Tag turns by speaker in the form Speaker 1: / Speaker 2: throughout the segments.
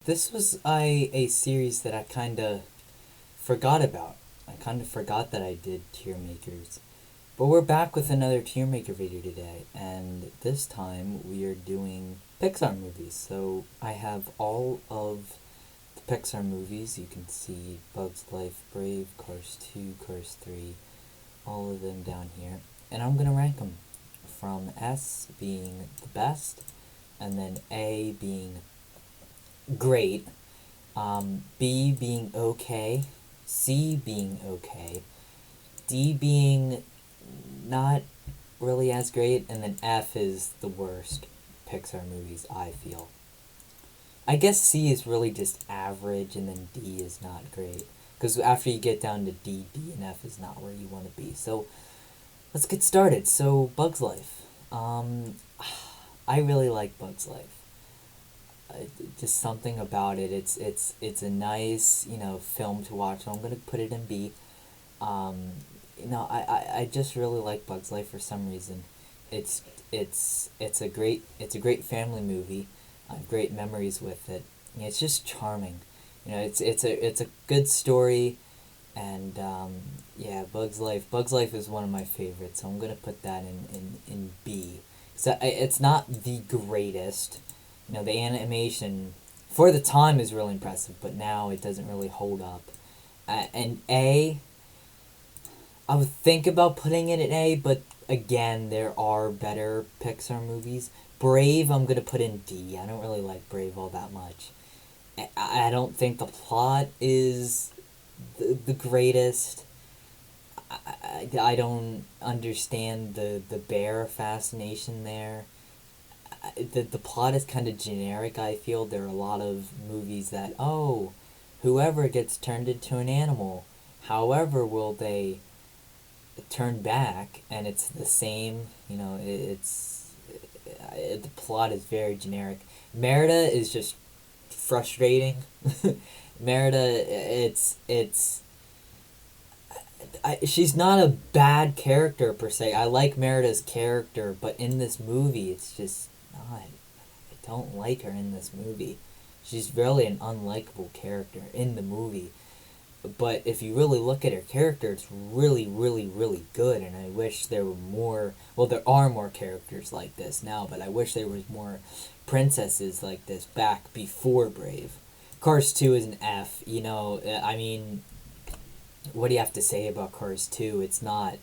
Speaker 1: this was a series that I kind of forgot about. I kind of forgot that I did TierMakers. But we're back with another TierMaker video today, and this time we are doing Pixar movies. So I have all of the Pixar movies. You can see Bugs Life, Brave, Cars 2, Cars 3, all of them down here. And I'm going to rank them from S being the best, and then A being great, B being okay, C being okay, D being not really as great, and then F is the worst Pixar movies, I feel. I guess C is really just average, and then D is not great. Because after you get down to D, D and F is not where you want to be. So, let's get started. So, Bugs Life. I really like Bugs Life. Just something about it. It's a nice, film to watch. So I'm gonna put it in B. I just really like Bugs Life for some reason. It's a great family movie. I have great memories with it. It's just charming. It's a good story, and Bugs Life. Bugs Life is one of my favorites, so I'm gonna put that in B. So it's not the greatest. The animation for the time is really impressive, but now it doesn't really hold up. And A, I would think about putting it in A, but again, there are better Pixar movies. Brave, I'm going to put in D. I don't really like Brave all that much. I don't think the plot is the greatest. I don't understand the bear fascination there. The plot is kind of generic, I feel. There are a lot of movies that, whoever gets turned into an animal, however will they turn back, and it's the same, the plot is very generic. Merida is just frustrating. Merida, she's not a bad character per se. I like Merida's character, but in this movie, it's just not. I don't like her in this movie. She's really an unlikable character in the movie. But if you really look at her character, it's really, really, really good. And I wish there were more. Well, there are more characters like this now, but I wish there was more princesses like this back before Brave. Cars 2 is an F. What do you have to say about Cars 2? It's not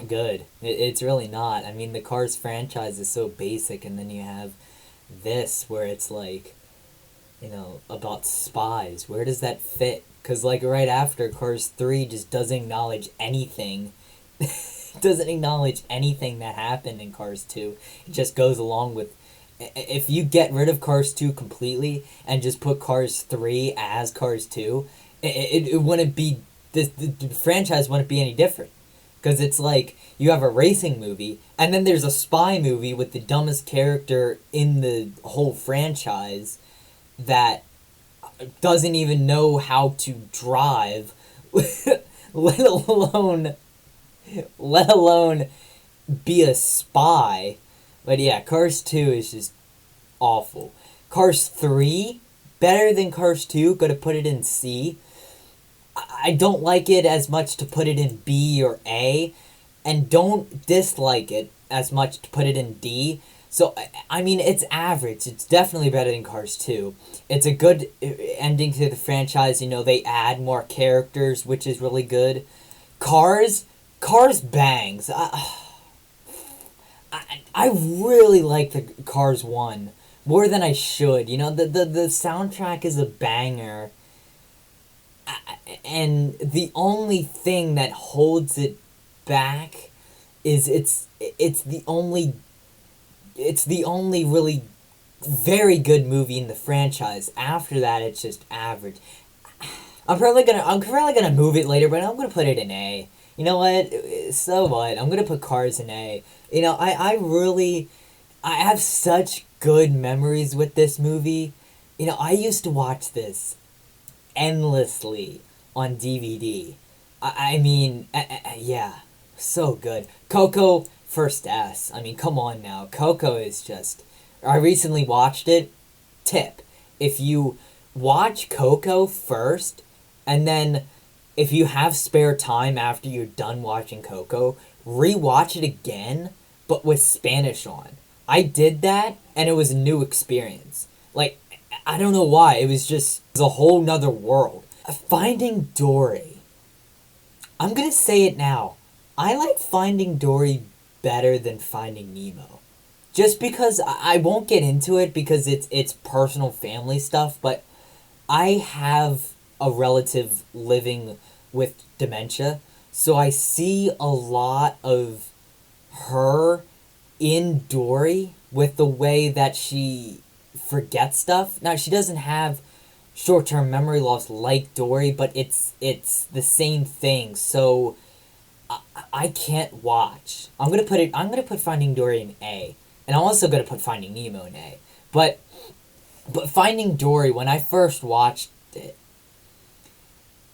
Speaker 1: good. It's really not. The Cars franchise is so basic, and then you have this where it's like, about spies. Where does that fit? Because, right after, Cars 3 just doesn't acknowledge anything. Doesn't acknowledge anything that happened in Cars 2. It just goes along with... If you get rid of Cars 2 completely and just put Cars 3 as Cars 2... It wouldn't be, the franchise wouldn't be any different. Because it's like, you have a racing movie, and then there's a spy movie with the dumbest character in the whole franchise that doesn't even know how to drive, let alone be a spy. But yeah, Cars 2 is just awful. Cars 3, better than Cars 2, gotta put it in C. I don't like it as much to put it in B or A, and don't dislike it as much to put it in D. So, it's average. It's definitely better than Cars 2. It's a good ending to the franchise. They add more characters, which is really good. Cars bangs. I really like the Cars 1 more than I should. The soundtrack is a banger. And the only thing that holds it back is it's the only really very good movie in the franchise. After that, it's just average. I'm probably gonna move it later, but I'm gonna put it in A. You know what? So what? I'm gonna put Cars in A. I have such good memories with this movie. I used to watch this endlessly on DVD. Yeah, so good. Coco, first S. Come on now. Coco is just... I recently watched it. Tip. if you watch Coco first, and then if you have spare time after you're done watching Coco, rewatch it again, but with Spanish on. I did that, and it was a new experience. Like, I don't know why. It was a whole nother world. Finding Dory. I'm gonna say it now. I like Finding Dory better than Finding Nemo. Just because I won't get into it because it's personal family stuff, but I have a relative living with dementia, so I see a lot of her in Dory with the way that she forgets stuff. Now, she doesn't have short-term memory loss like Dory, but it's the same thing. So I can't watch. I'm gonna put Finding Dory in A, and I'm also gonna put Finding Nemo in A. But Finding Dory, when I first watched it,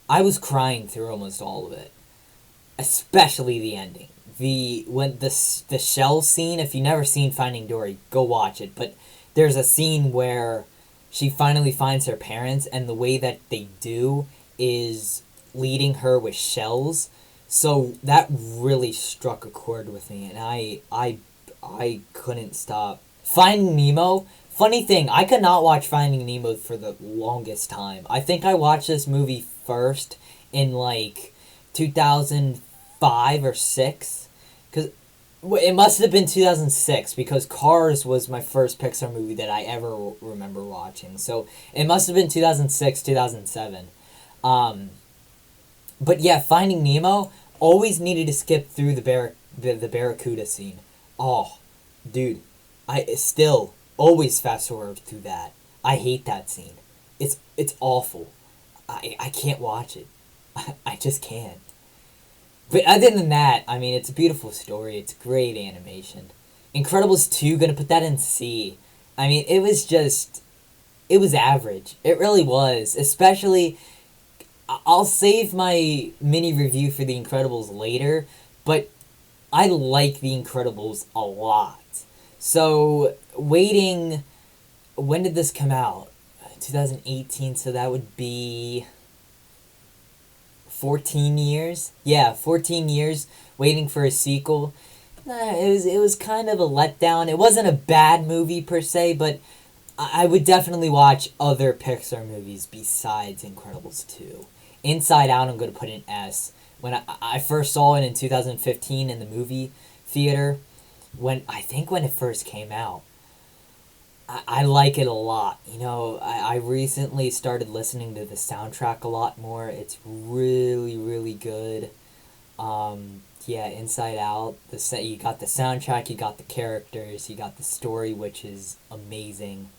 Speaker 1: I was crying through almost all of it, especially the ending. The shell scene. If you've never seen Finding Dory, go watch it. But there's a scene where she finally finds her parents, and the way that they do is leading her with shells. So that really struck a chord with me, and I couldn't stop. Finding Nemo. Funny thing, I could not watch Finding Nemo for the longest time. I think I watched this movie first in like 2005 or 6, because it must have been 2006, because Cars was my first Pixar movie that I ever remember watching. So it must have been 2006, 2007. But yeah, Finding Nemo, always needed to skip through the Barracuda scene. Oh, dude, I still always fast forward through that. I hate that scene. It's awful. I can't watch it. I just can't. But other than that, I mean, it's a beautiful story. It's great animation. Incredibles 2, gonna put that in C. I mean, it was average. It really was. Especially, I'll save my mini review for The Incredibles later, but I like The Incredibles a lot. So, waiting, when did this come out? 2018, so that would be 14 years? Yeah, 14 years waiting for a sequel. It was kind of a letdown. It wasn't a bad movie per se, but I would definitely watch other Pixar movies besides Incredibles 2. Inside Out, I'm going to put in S. When I first saw it in 2015 in the movie theater, when it first came out, I like it a lot. You know, I recently started listening to the soundtrack a lot more. It's really, really good. Yeah, Inside Out. You got the soundtrack, you got the characters, you got the story, which is amazing.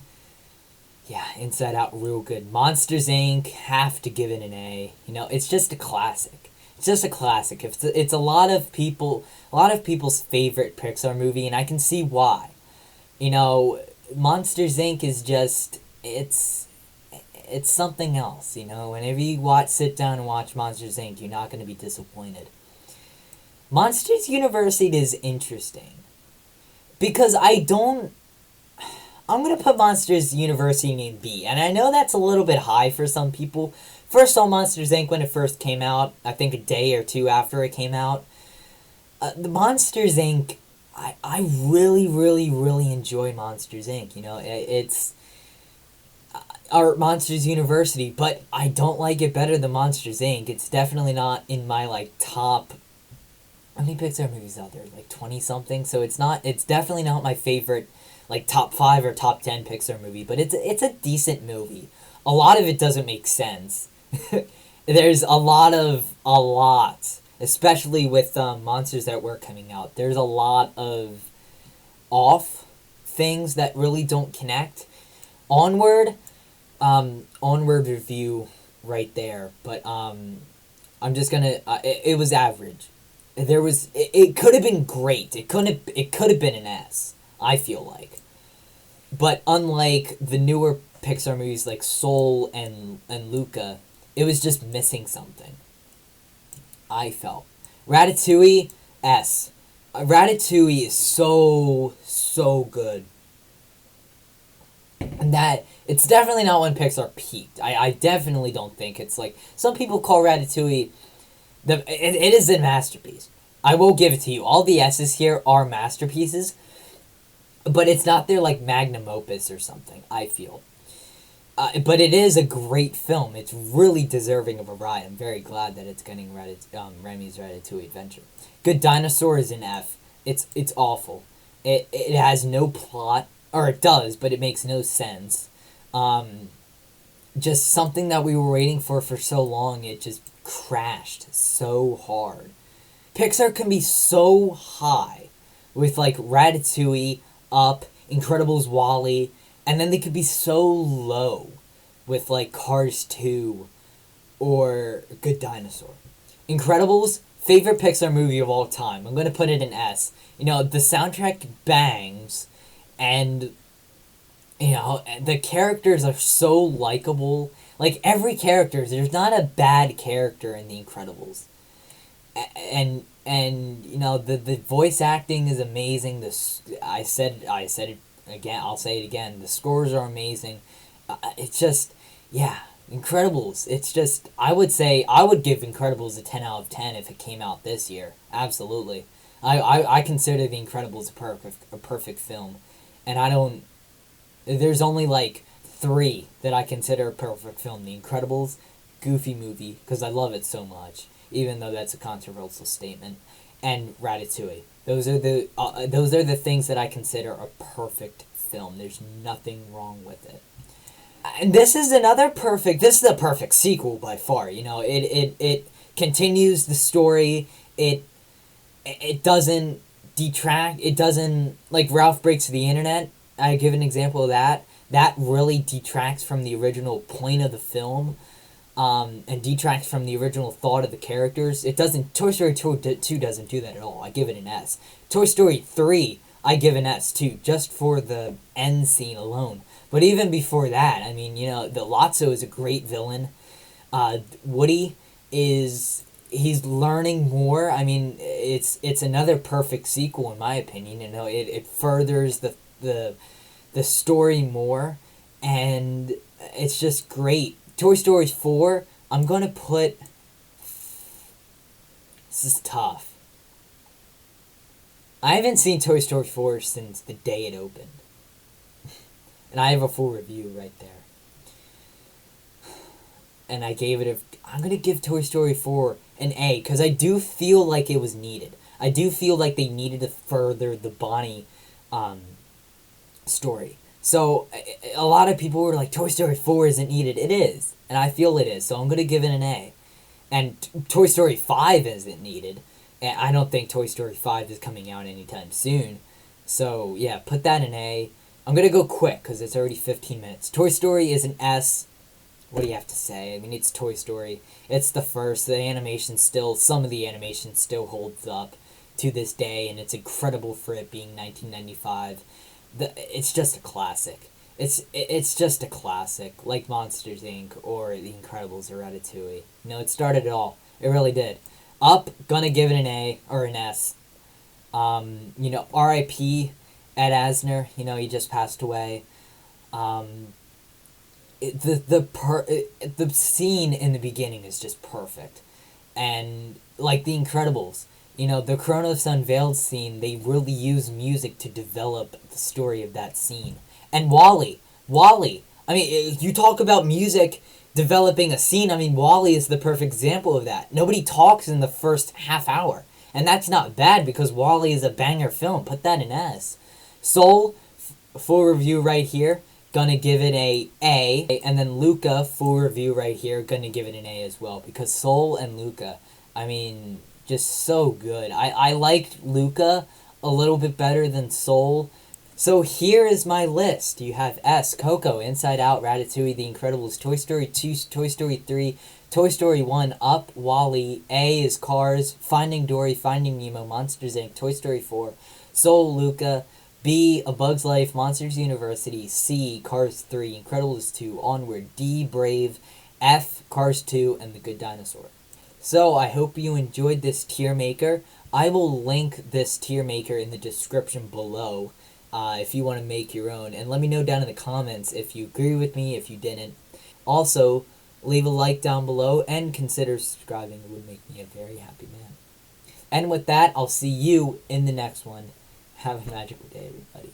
Speaker 1: Yeah, Inside Out, real good. Monsters, Inc., have to give it an A. You know, it's just a classic. It's just a classic. It's a lot of people's favorite Pixar movie, and I can see why. You know, Monsters, Inc. is just, it's something else, you know. Whenever you sit down and watch Monsters, Inc., you're not going to be disappointed. Monsters University is interesting, because I'm going to put Monsters University in B, and I know that's a little bit high for some people. First saw Monsters, Inc. when it first came out, I think a day or two after it came out. The Monsters, Inc., I really, really, really enjoy Monsters, Inc. You know, it's our Monsters University, but I don't like it better than Monsters, Inc. It's definitely not in my, like, top... How many Pixar movies out there? Like, 20-something? So it's definitely not my favorite, like, top 5 or top 10 Pixar movie, but it's a decent movie. A lot of it doesn't make sense. There's a lot, especially with monsters that were coming out. There's a lot of off things that really don't connect. Onward review right there, but I'm just gonna. It was average. It could have been great. It could have been an S. I feel like, but unlike the newer Pixar movies like Soul and Luca, it was just missing something. I felt. Ratatouille, S. Ratatouille is so good. that it's definitely not when Pixar peaked. I definitely don't think it's like some people call Ratatouille it is a masterpiece. I will give it to you. All the S's here are masterpieces, but it's not their like magnum opus or something, I feel. But it is a great film. It's really deserving of a ride. I'm very glad that it's getting Remy's Ratatouille Adventure. Good Dinosaur is an F. It's awful. It has no plot, or it does, but it makes no sense. Just something that we were waiting for so long, it just crashed so hard. Pixar can be so high with like Ratatouille, Up, Incredibles, WALL-E, and then they could be so low with like Cars 2 or Good Dinosaur. Incredibles, favorite Pixar movie of all time. I'm going to put it in S. You know, the soundtrack bangs, and you know, the characters are so likable. Like, every character, there's not a bad character in The Incredibles. And you know, the voice acting is amazing. I said it again, I'll say it again. The scores are amazing. It's just, yeah, Incredibles. It's just, I would give Incredibles a 10 out of 10 if it came out this year. Absolutely. I consider The Incredibles a perfect film. And there's only like 3 that I consider a perfect film. The Incredibles, Goofy Movie, because I love it so much, even though that's a controversial statement, and Ratatouille. Those are the things that I consider a perfect film. There's nothing wrong with it. And this is a perfect sequel by far. You know, it continues the story. It doesn't detract. It doesn't, like Ralph Breaks the Internet. I give an example of that. That really detracts from the original point of the film, and detracts from the original thought of the characters. It doesn't. Toy Story 2 doesn't do that at all. I give it an S. Toy Story 3, I give an S too, just for the end scene alone. But even before that, I mean, you know, the Lotso is a great villain. Woody he's learning more. I mean, it's another perfect sequel in my opinion. You know, it furthers the story more, and it's just great. Toy Story 4, I'm gonna put, this is tough. I haven't seen Toy Story 4 since the day it opened. And I have a full review right there. And I'm gonna give Toy Story 4 an A, because I do feel like it was needed. I do feel like they needed to further the Bonnie story. So a lot of people were like, Toy Story 4 isn't needed. It is, and I feel it is, so I'm going to give it an A. And Toy Story 5 isn't needed, and I don't think Toy Story 5 is coming out anytime soon. So yeah, put that in A. I'm going to go quick because it's already 15 minutes. Toy Story is an S. What do you have to say? I mean, it's Toy Story. It's the first. Some of the animation still holds up to this day, and it's incredible for it being 1995. It's just a classic. It's just a classic, like Monsters, Inc. or The Incredibles or Ratatouille. You know, it started it all. It really did. Up, gonna give it an A or an S. You know, R.I.P. Ed Asner. You know, he just passed away. The scene in the beginning is just perfect, and like The Incredibles. You know, the Kronos Unveiled scene, they really use music to develop the story of that scene. And WALL-E. I mean, you talk about music developing a scene. I mean, WALL-E is the perfect example of that. Nobody talks in the first half hour. And that's not bad because WALL-E is a banger film. Put that in S. Soul, full review right here. Gonna give it a A. And then Luca, full review right here. Gonna give it an A as well. Because Soul and Luca, I mean, just so good. I liked Luca a little bit better than Soul. So here is my list. You have S, Coco, Inside Out, Ratatouille, The Incredibles, Toy Story 2, Toy Story 3, Toy Story 1, Up, WALL-E. A is Cars, Finding Dory, Finding Nemo, Monsters, Inc., Toy Story 4, Soul, Luca. B, A Bug's Life, Monsters University. C, Cars 3, Incredibles 2, Onward. D, Brave. F, Cars 2, and The Good Dinosaur. So, I hope you enjoyed this TierMaker. I will link this TierMaker in the description below. if you want to make your own. And let me know down in the comments if you agree with me, if you didn't. Also, leave a like down below and consider subscribing. It would make me a very happy man. And with that, I'll see you in the next one. Have a magical day, everybody.